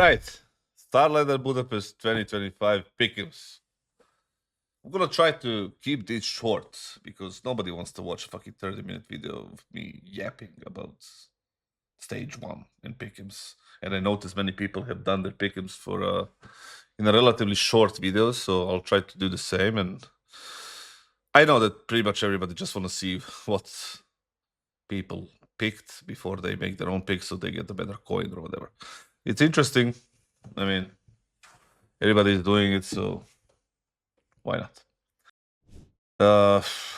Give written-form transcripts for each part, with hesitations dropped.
right, StarLadder Budapest 2025 pickings. I'm gonna try to keep this short because nobody wants to watch a fucking 30-minute video of me yapping about stage 1 in pickings. And I notice many people have done their pickings for in a relatively short video, so I'll try to do the same. And I know that pretty much everybody just want to see what people picked before they make their own picks, so they get a better coin or whatever. It's interesting. I mean, everybody's doing it, so why not?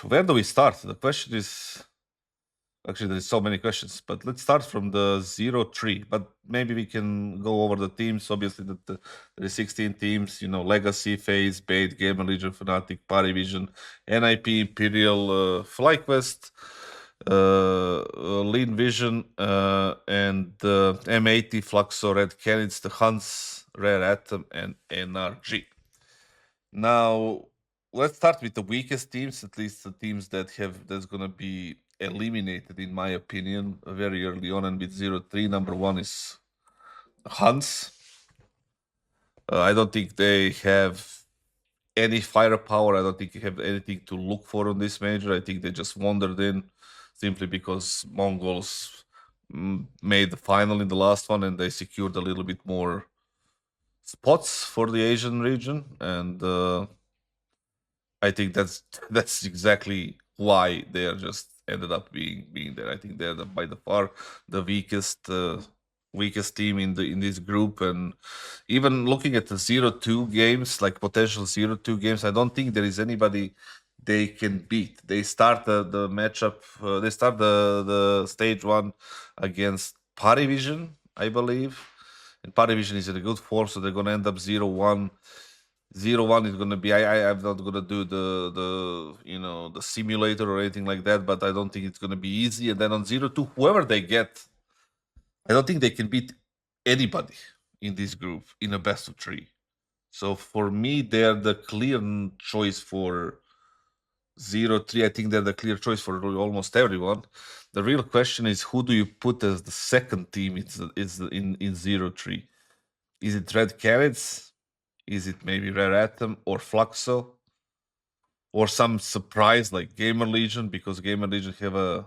Where do we start? The question is, actually, there's so many questions, but let's start from the 0-3. But maybe we can go over the teams. Obviously, there are 16 teams. You know, Legacy, FaZe, Bait, Gamer Legion, Fnatic, Parivision, NIP, Imperial, FlyQuest, Lean Vision, and M80, Fluxo, Red Canids, the Hunts, Rare Atom, and NRG. Now, let's start with the weakest teams, at least the teams that's gonna be eliminated, in my opinion, very early on. And with 0-3, number 1 is Hunts. I don't think they have any firepower. I don't think they have anything to look for on this major. I think they just wandered in simply because Mongols made the final in the last one, and they secured a little bit more spots for the Asian region. And I think that's exactly why they are just ended up being there. I think they're by the far the weakest team in this group. And even looking at the 0-2 games, like potential 0-2 games, I don't think there is anybody they can beat. They start the matchup. They start the stage 1 against Parivision, I believe, and Parivision is in a good form, so they're gonna end up 0-1. 0-1 is gonna be. I'm not gonna do the simulator or anything like that, but I don't think it's gonna be easy. And then on 0-2, whoever they get, I don't think they can beat anybody in this group in a best of 3. So for me, they're the clear choice for 0-3. I think they're the clear choice for almost everyone. The real question is, who do you put as the second team? Is in 0-3. Is it Red Carrots? Is it maybe Rare Atom or Fluxo? Or some surprise like Gamer Legion, because Gamer Legion have a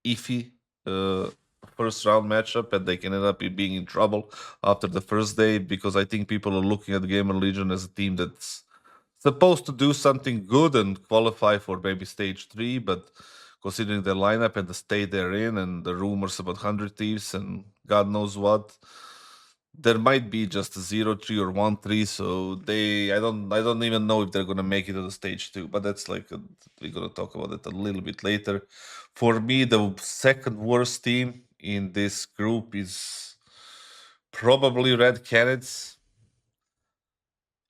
iffy first round matchup, and they can end up being in trouble after the first day, because I think people are looking at Gamer Legion as a team that's supposed to do something good and qualify for maybe stage 3, but considering their lineup and the state they're in and the rumors about 100 Thieves and God knows what, there might be just a 0-3 or 1-3. So I don't even know if they're gonna make it to the stage 2. But that's like we're gonna talk about it a little bit later. For me, the second worst team in this group is probably Red Canids.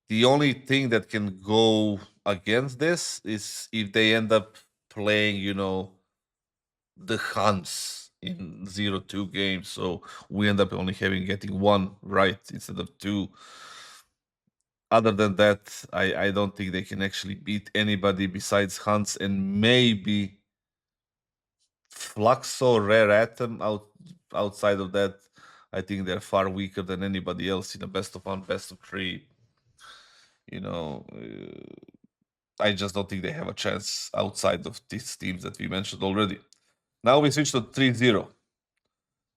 The only thing that can go against this is if they end up playing, the Hunts in 0-2 games. So we end up only getting 1 right instead of 2. Other than that, I don't think they can actually beat anybody besides Hunts and maybe Fluxo, Rare Atom. Outside of that, I think they're far weaker than anybody else in a best of 1, best of 3. I just don't think they have a chance outside of these teams that we mentioned already. Now we switch to 3-0.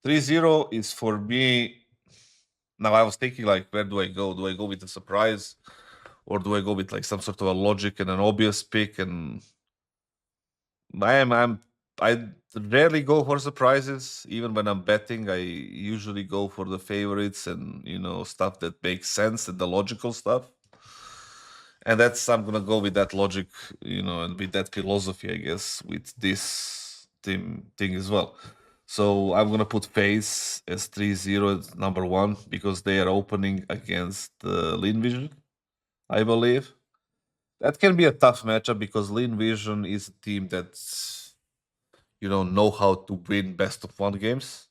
3-0 is for me. Now I was thinking, like, where do I go? Do I go with a surprise, or do I go with like some sort of a logic and an obvious pick? And I rarely go for surprises. Even when I'm betting, I usually go for the favorites and stuff that makes sense and the logical stuff. And I'm gonna go with that logic, and with that philosophy, I guess, with this thing as well. So I'm gonna put FaZe as 3-0 as number 1 because they are opening against Lean Vision, I believe. That can be a tough matchup because Lean Vision is a team that's know how to win best of 1 games.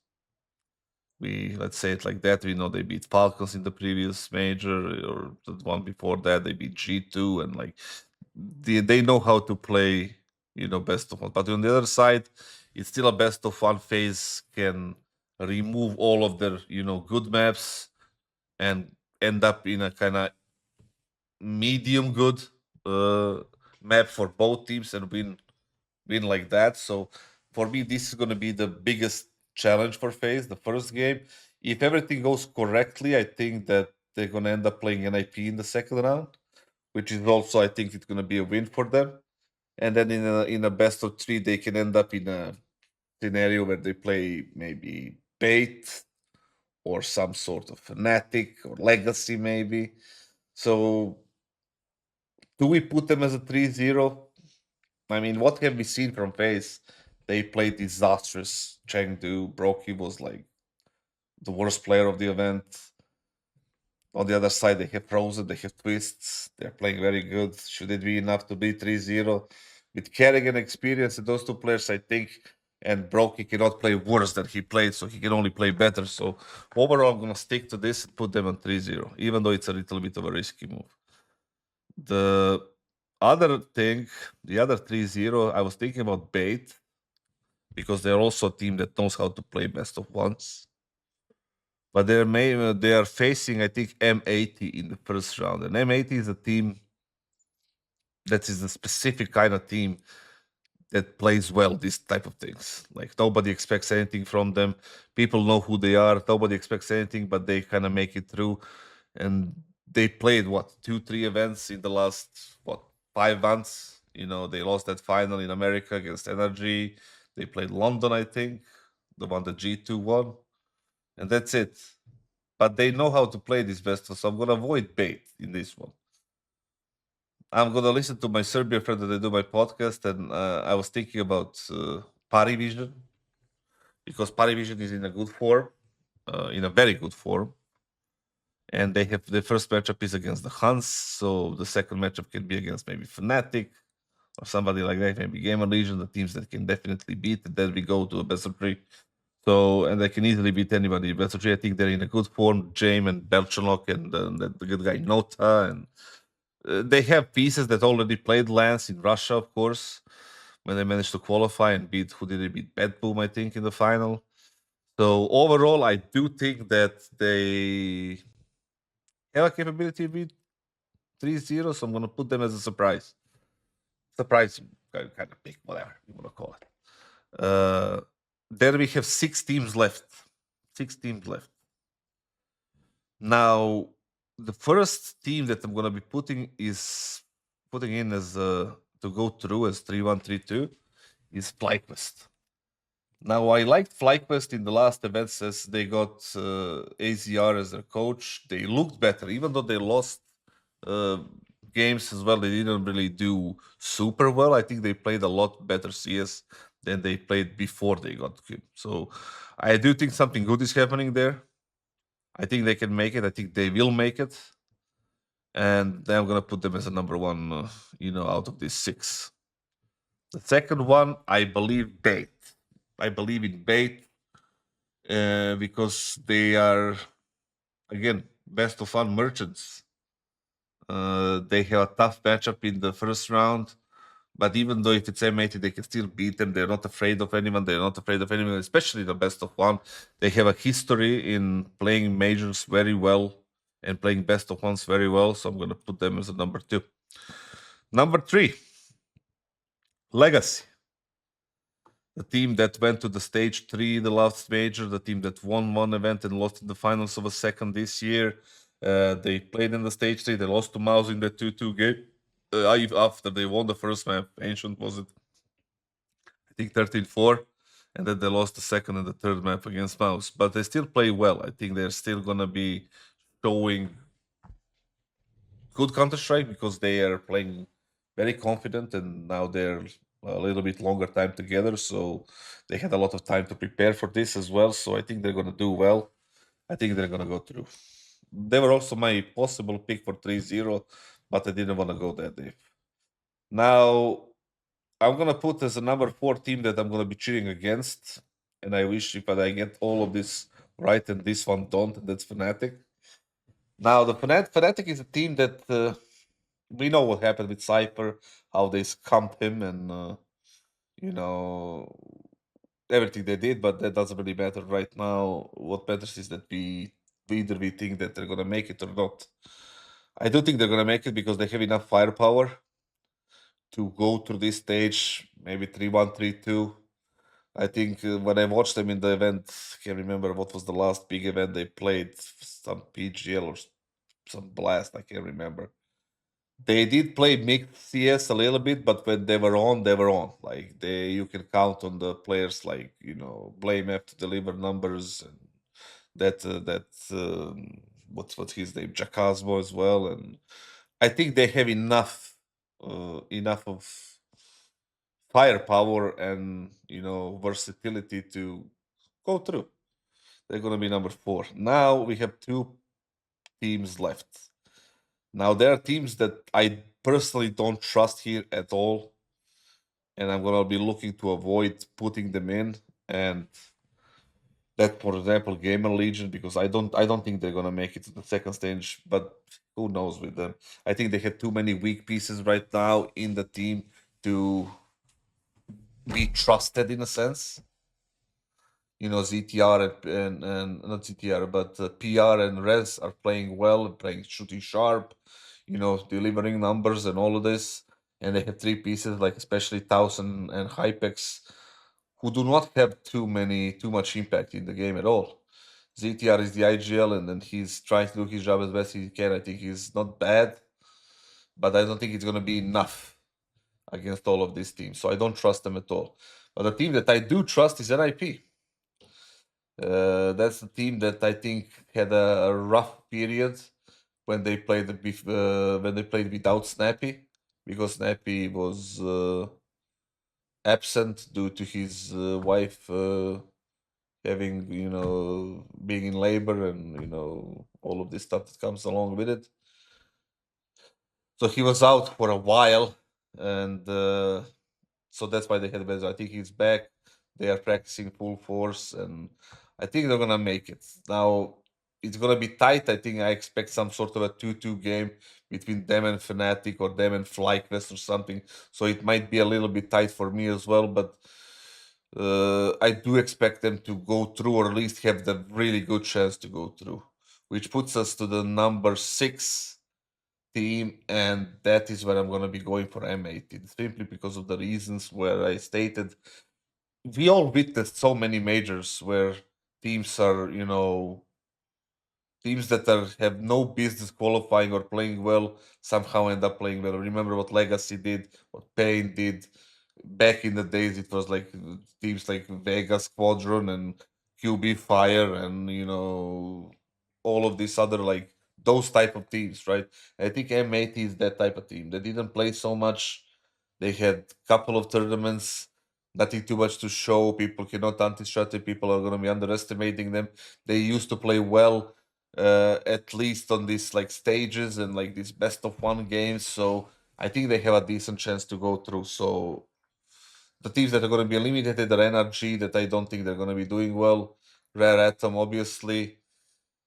Let's say it like that. We know they beat Falcons in the previous major, or the one before that they beat G2, and like they know how to play, best of 1. But on the other side, it's still a best of 1. FaZe can remove all of their good maps and end up in a kind of medium good uh, map for both teams and win like that. So for me, this is going to be the biggest challenge for FaZe, the first game. If everything goes correctly, I think that they're going to end up playing NIP in the second round, which is also, I think, it's going to be a win for them. And then in a best of three, they can end up in a scenario where they play maybe Bait or some sort of Fnatic or Legacy, maybe. So do we put them as a 3-0? I mean, what have we seen from FaZe? They played disastrous. Chengdu, Brokey was like the worst player of the event. On the other side, they have Frozen, they have Twists. They're playing very good. Should it be enough to be 3-0? With Kerrigan experience and those two players, I think, and Brokey cannot play worse than he played, so he can only play better. So overall, I'm going to stick to this and put them on 3-0, even though it's a little bit of a risky move. The other thing, the other 3-0, I was thinking about Bait because they're also a team that knows how to play best of ones. But they are facing, I think, M80 in the first round. And M80 is a team that is a specific kind of team that plays well these type of things. Like nobody expects anything from them. People know who they are. Nobody expects anything, but they kind of make it through. And they played 2-3 events in the last 5 months. They lost that final in America against Energy. They played London, I think, the one that G2 won, and that's it. But they know how to play this best, so I'm gonna avoid Bait in this one. I'm gonna listen to my Serbia friend that I do my podcast, and I was thinking about Parivision because Parivision is in a good form, in a very good form, and they have the first matchup is against the Huns, so the second matchup can be against maybe Fnatic or somebody like that, maybe Gamer Legion, the teams that can definitely beat. And then we go to a best of three. So, and they can easily beat anybody. Best of three, I think they're in a good form. Jame and Belchanok and the good guy Nota. And they have pieces that already played Lance in Russia, of course, when they managed to qualify and beat, who did they beat? Bad Boom, I think, in the final. So overall, I do think that they have a capability to beat 3-0, so I'm going to put them as a surprise. Surprise kind of pick, whatever you want to call it. There we have 6 teams left. 6 teams left. Now, the first team that I'm going to be putting in as to go through as 3-1-3-2 is FlyQuest. Now, I liked FlyQuest in the last events as they got AZR as their coach. They looked better, even though they lost games as well. They didn't really do super well. I think they played a lot better CS than they played before they got Cube. So I do think something good is happening there. I think they can make it. I think they will make it. And then I'm going to put them as a number one, out of these 6. The second one, I believe Bait. I believe in Bait because they are, again, best of one merchants. They have a tough matchup in the first round. But even though if it's M80, they can still beat them. They're not afraid of anyone. They're not afraid of anyone, especially the best of one. They have a history in playing majors very well and playing best of ones very well. So I'm going to put them as a number 2. Number 3, Legacy. The team that went to the stage 3, the last major, the team that won one event and lost in the finals of a second this year. They played in the stage 3. They lost to Mouse in the 2-2 game. After they won the first map, Ancient was it? I think 13-4, and then they lost the second and the third map against Mouse. But they still play well. I think they're still gonna be showing good Counter-Strike because they are playing very confident, and now they're a little bit longer time together, so they had a lot of time to prepare for this as well. So I think they're gonna do well. I think they're gonna go through. They were also my possible pick for 3-0, but I didn't want to go that deep. Now, I'm gonna put as a number 4 team that I'm gonna be cheering against, and I wish if I get all of this right and this one don't, and that's Fnatic. Now, the Fnatic is a team that we know what happened with Cypher, how they scumped him, and you know everything they did, but that doesn't really matter right now. What matters is that we think that they're gonna make it or not. I do think they're gonna make it because they have enough firepower to go through this stage, maybe 3-1, 3-2. I think when I watched them in the event, can't remember what was the last big event they played, some PGL or some blast, I can't remember. They did play mixed CS a little bit, but when they were on, they were on. Like you can count on the players like Blame have to deliver numbers and that what's his name, Jacasmo as well, and I think they have enough of firepower and versatility to go through. They're gonna be number 4. Now we have 2 teams left. Now there are teams that I personally don't trust here at all, and I'm gonna be looking to avoid putting them in. And that, for example, Gamer Legion, because I don't think they're gonna make it to the second stage. But who knows with them? I think they have too many weak pieces right now in the team to be trusted in a sense. ZTR and not ZTR, but PR and Res are playing well, playing shooting sharp, delivering numbers and all of this. And they have 3 pieces, like especially Taos and Hypex, who do not have too much impact in the game at all. ZTR is the IGL, and then he's trying to do his job as best he can. I think he's not bad, but I don't think it's gonna be enough against all of these teams. So I don't trust them at all. But the team that I do trust is NIP. That's the team that I think had a rough period when they played without Snappy, because Snappy was absent due to his wife having being in labor and all of this stuff that comes along with it. So he was out for a while, and so that's why they had better. I think he's back. They are practicing full force, and I think they're gonna make it. Now it's gonna be tight. I think I expect some sort of a 2-2 game between them and Fnatic or them and FlyQuest or something. So it might be a little bit tight for me as well, but I do expect them to go through, or at least have the really good chance to go through, which puts us to the number 6 team, and that is where I'm going to be going for M18, simply because of the reasons where I stated. We all witnessed so many majors where teams are, teams that have no business qualifying or playing well somehow end up playing well. Remember what Legacy did, what Pain did. Back in the days, it was like teams like Vega Squadron and QB Fire and all of these other, like, those type of teams, right? I think M80 is that type of team. They didn't play so much. They had couple of tournaments, nothing too much to show. People cannot anti-strategy. People are going to be underestimating them. They used to play well, at least on these like stages and like these best of 1 games. So I think they have a decent chance to go through. So the teams that are going to be eliminated are NRG, that I don't think they're going to be doing well. Rare Atom, obviously.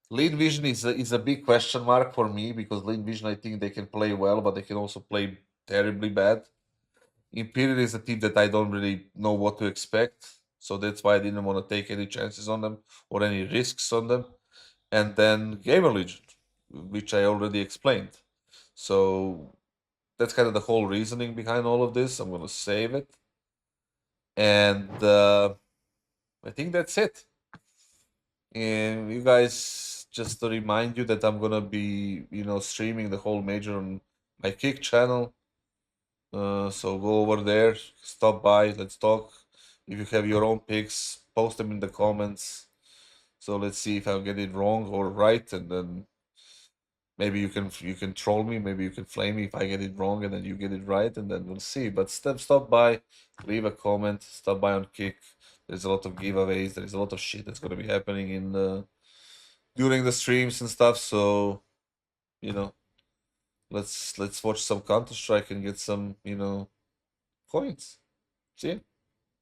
Lean Vision is a big question mark for me, because Lean Vision, I think they can play well, but they can also play terribly bad. Imperial is a team that I don't really know what to expect, so that's why I didn't want to take any chances on them or any risks on them. And then Gamer Legion, which I already explained. So that's kind of the whole reasoning behind all of this. I'm going to save it. And I think that's it. And you guys, just to remind you that I'm gonna be, streaming the whole major on my Kick channel. So go over there, stop by, let's talk. If you have your own picks, post them in the comments. So let's see if I get it wrong or right, and then maybe you can troll me, maybe you can flame me if I get it wrong and then you get it right, and then we'll see. But stop by, leave a comment, stop by on Kick. There's a lot of giveaways. There's a lot of shit that's gonna be happening in during the streams and stuff. So you know, let's watch some Counter Strike and get some coins. See ya.